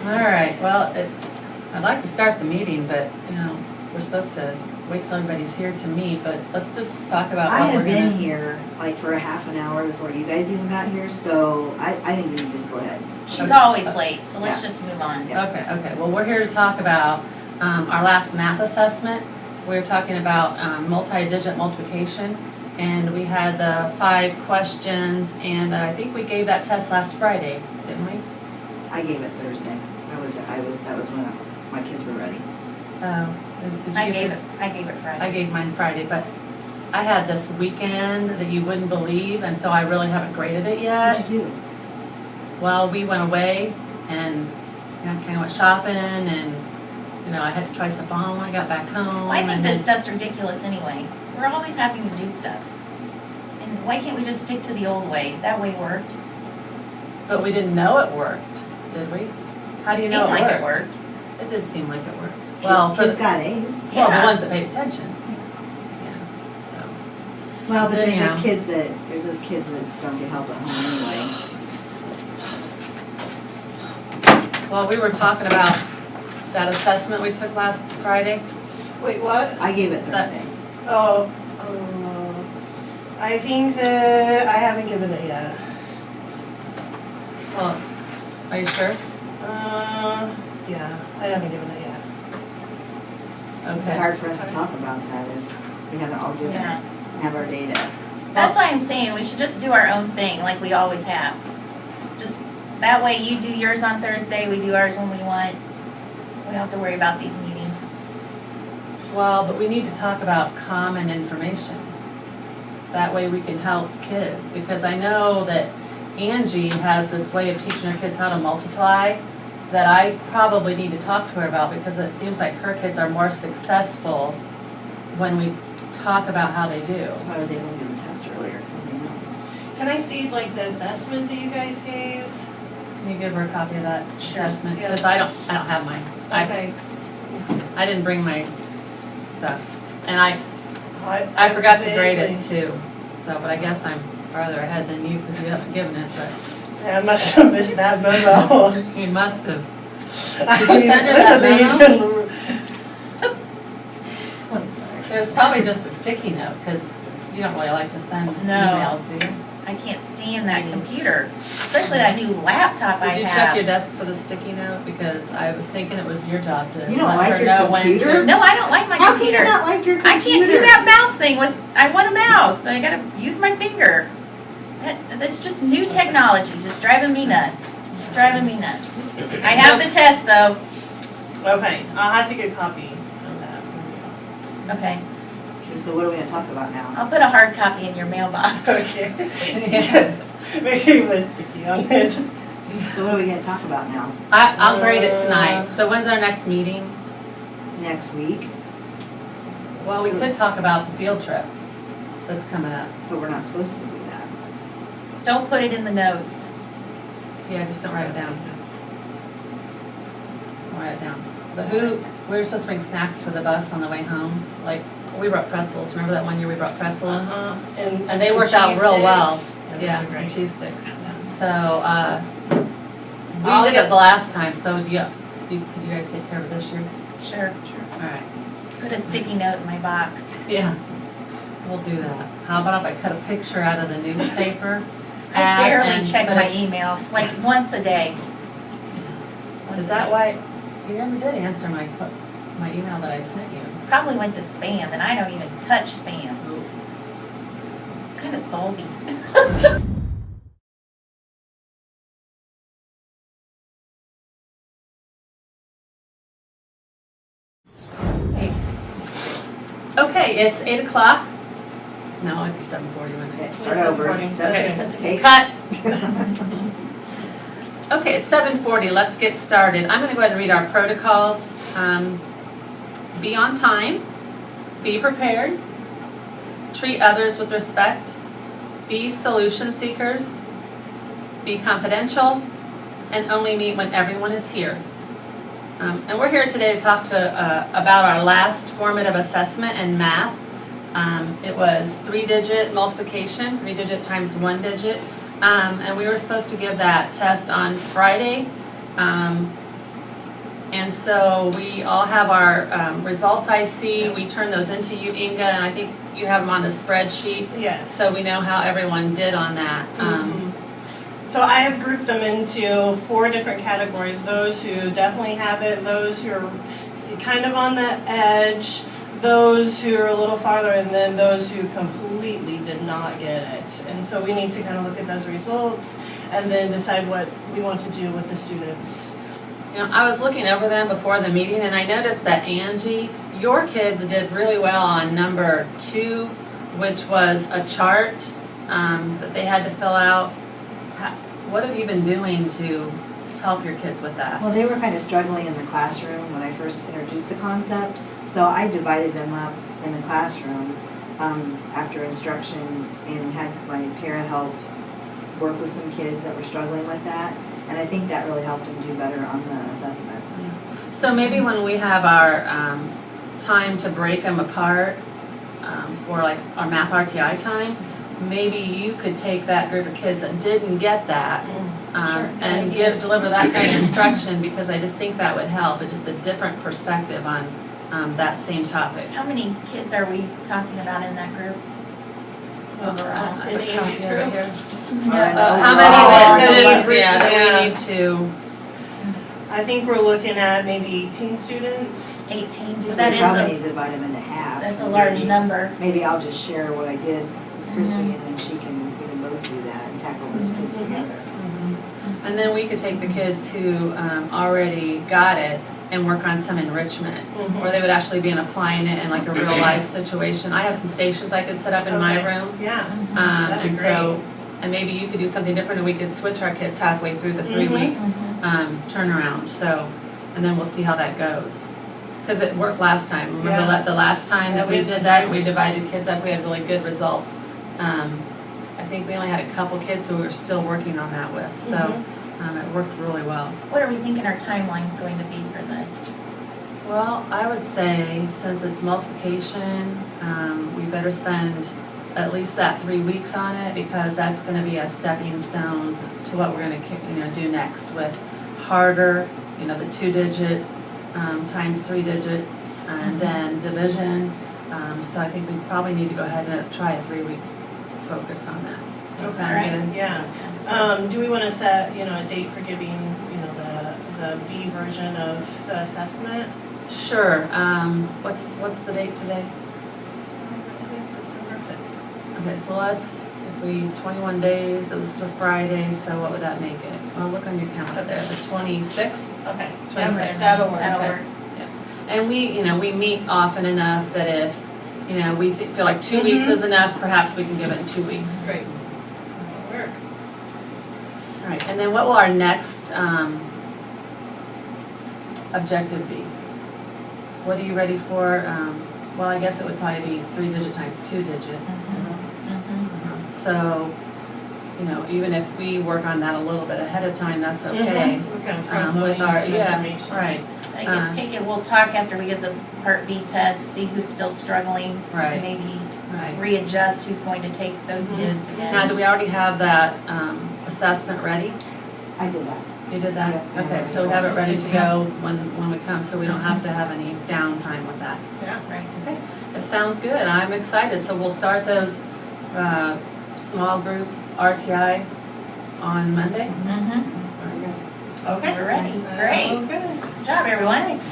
All right, well, I'd like to start the meeting, but, we're supposed to wait till everybody's here to meet, but let's just talk about I what we're have gonna. been here like for a half an hour before you guys even got here, so I think we can just go ahead. She's always late, so let's Yeah. just move on. Yeah. Okay, well, we're here to talk about our last math assessment. We were talking about multi-digit multiplication, and we had the 5 questions, and I think we gave that test last Friday, didn't we? I gave it Thursday. That was when my kids were ready. Did you I give gave yours? it Friday. I gave mine Friday, but I had this weekend that you wouldn't believe, and so I really haven't graded it yet. What'd you do? Well, we went away and kind of went shopping, and I had to try some phone when I got back home. Well, I think and this then- stuff's ridiculous anyway. We're always having to do stuff. And why can't we just stick to the old way? That way worked. But we didn't know it worked, did we? How do you know it Seemed worked? like it worked. It did seem like it worked. Well, Kids got A's. the Yeah. ones that paid attention. Yeah. So. Well, but there's Anyhow. those kids that don't get help at home anyway. Well, we were talking about that assessment we took last Friday. Wait, what? I gave it Thursday. Oh, I think that I haven't given it yet. Well, are you sure? Yeah, I haven't given it yet. It's Okay. hard for us to talk about that if we haven't all given Yeah. it, have our data. That's why I'm saying we should just do our own thing like we always have. Just that way you do yours on Thursday, we do ours when we want. We don't have to worry about these meetings. Well, but we need to talk about common information. That way we can help kids, because I know that Angie has this way of teaching her kids how to multiply that I probably need to talk to her about, because it seems like her kids are more successful when we talk about how they do. I was able to do the test earlier because I know. Can I see like the assessment that you guys gave? Can you give her a copy of that Sure. assessment? Yeah. Because I don't have mine. Okay. I didn't bring my stuff. And I forgot to grade it too. So, but I guess I'm farther ahead than you because you haven't given it, but Yeah, I must have missed that memo. you must have. Did you send her that memo? I'm sorry. It was probably just a sticky note, because you don't really like to send No. emails, do you? I can't stand that computer, especially that new laptop I Did you have. check your desk for the sticky note? Because I was thinking it was your job to You don't let like her your know when computer? to. No, I don't like my How can you computer. not like your computer? I can't do that mouse thing with, I want a mouse, I gotta use my finger. That's just new technology, just driving me nuts, driving me nuts. I have the test though. Okay, I'll have to get a copy of that. Okay, Okay, so what are we gonna talk about now? I'll put a hard copy in your mailbox. Okay. Yeah. Make it less sticky on it. So what are we gonna talk about now? I'll grade it tonight. So when's our next meeting? Next week? Well, we could talk about the field trip that's coming up. But we're not supposed to do that. Don't put it in the notes. Yeah, just don't write it down. Don't write it down. But we were supposed to bring snacks for the bus on the way home. Like, we brought pretzels. Remember that one year we brought pretzels? Uh-huh. And they some worked out cheese real well. sticks. Yeah, those are and great. cheese sticks. So, we I'll did get- it the last time, so could you guys take care of it this year? Sure. All right. Put a sticky note in my box. Yeah, we'll do that. How about if I cut a picture out of the newspaper? I ad barely and check put my it- email, like once a day. Is that why, you never did answer my email that I sent you? Probably went to spam, and I don't even touch spam. It's kind of salty. Hey. Okay, it's 8 o'clock. No, it'd be 7:40 when Okay, it. start over. 7:40. Seven, take. Cut. Okay, it's 7:40, let's get started. I'm gonna go ahead and read our protocols. Be on time, be prepared, treat others with respect, be solution seekers, be confidential, and only meet when everyone is here. And we're here today to talk about our last formative assessment in math. It was 3-digit multiplication, 3-digit times 1-digit. And we were supposed to give that test on Friday. And so we all have our results I see. We turn those into you, Inga, and I think you have them on the spreadsheet. Yes. So we know how everyone did on that. So I have grouped them into 4 different categories. Those who definitely have it, those who are kind of on the edge, those who are a little farther, and then those who completely did not get it. And so we need to kind of look at those results and then decide what we want to do with the students. You know, I was looking over them before the meeting, and I noticed that Angie, your kids did really well on number 2, which was a chart that they had to fill out. What have you been doing to help your kids with that? Well, they were kind of struggling in the classroom when I first introduced the concept, so I divided them up in the classroom after instruction and had my para help work with some kids that were struggling with that, and I think that really helped them do better on the assessment. So maybe when we have our time to break them apart for like our math RTI time, maybe you could take that group of kids that didn't get that and deliver that kind of instruction, because I just think that would help. It's just a different perspective on that same topic. How many kids are we talking about in that group overall? In Angie's group? How many that did, that we need to? I think we're looking at maybe 18 students. 18, so So that we is probably need to divide them into half. that's a large Maybe- number. Maybe I'll just share what I did with Chrissy, and then she can both do that and tackle those kids together. And then we could take the kids who already got it and work on some enrichment, where they would actually be applying it in like a real life situation. I have some stations I could set up in my room. Yeah. That'd be And so, and maybe you could do something different, and we could switch our kids halfway through the 3-week turnaround. So, and then we'll see how that goes. Because it worked last time. Remember Yeah. the last time that Yeah, we we had did some that, great we divided kids up, we had really good results. I think we only had a couple kids who we were still working on that with, so it worked really well. What are we thinking our timeline's going to be for this? Well, I would say since it's multiplication, we better spend at least that 3 weeks on it, because that's going to be a stepping stone to what we're going to do next with harder, the 2-digit times 3-digit, and then division. So I think we probably need to go ahead and try a 3-week focus on that. Does that Okay. sound good? Yeah. Sounds good. Do we want to set, a date for giving, the B version of the assessment? Sure. What's the date today? Maybe September 5th. Okay, so if we, 21 days, this is a Friday, so what would that make it? Well, look on your calendar there, the 26th. Okay. 26th. That'll work. That'll Okay. work. And we meet often enough that if, we feel like 2 weeks is enough, perhaps we can give it in 2 weeks. Great. That'll work. All right, and then what will our next objective be? What are you ready for? Well, I guess it would probably be 3-digit times 2-digit. So, even if we work on that a little bit ahead of time, that's okay. We're kind of front With loading our, some yeah, information. right, I can take it, we'll talk after we get the Part B test, see who's still struggling. Right. Maybe right. readjust who's going to take those kids again. Now, do we already have that assessment ready? I did that. You did that? Yeah. Okay, so we have it ready to go when we come, so we don't have to have any downtime with that. Yeah. Right. Okay, it sounds good. I'm excited. So we'll start those small group RTI on Monday. Mm-hmm. Okay. We're ready. Sounds Great. good. Good job, everyone. Thanks.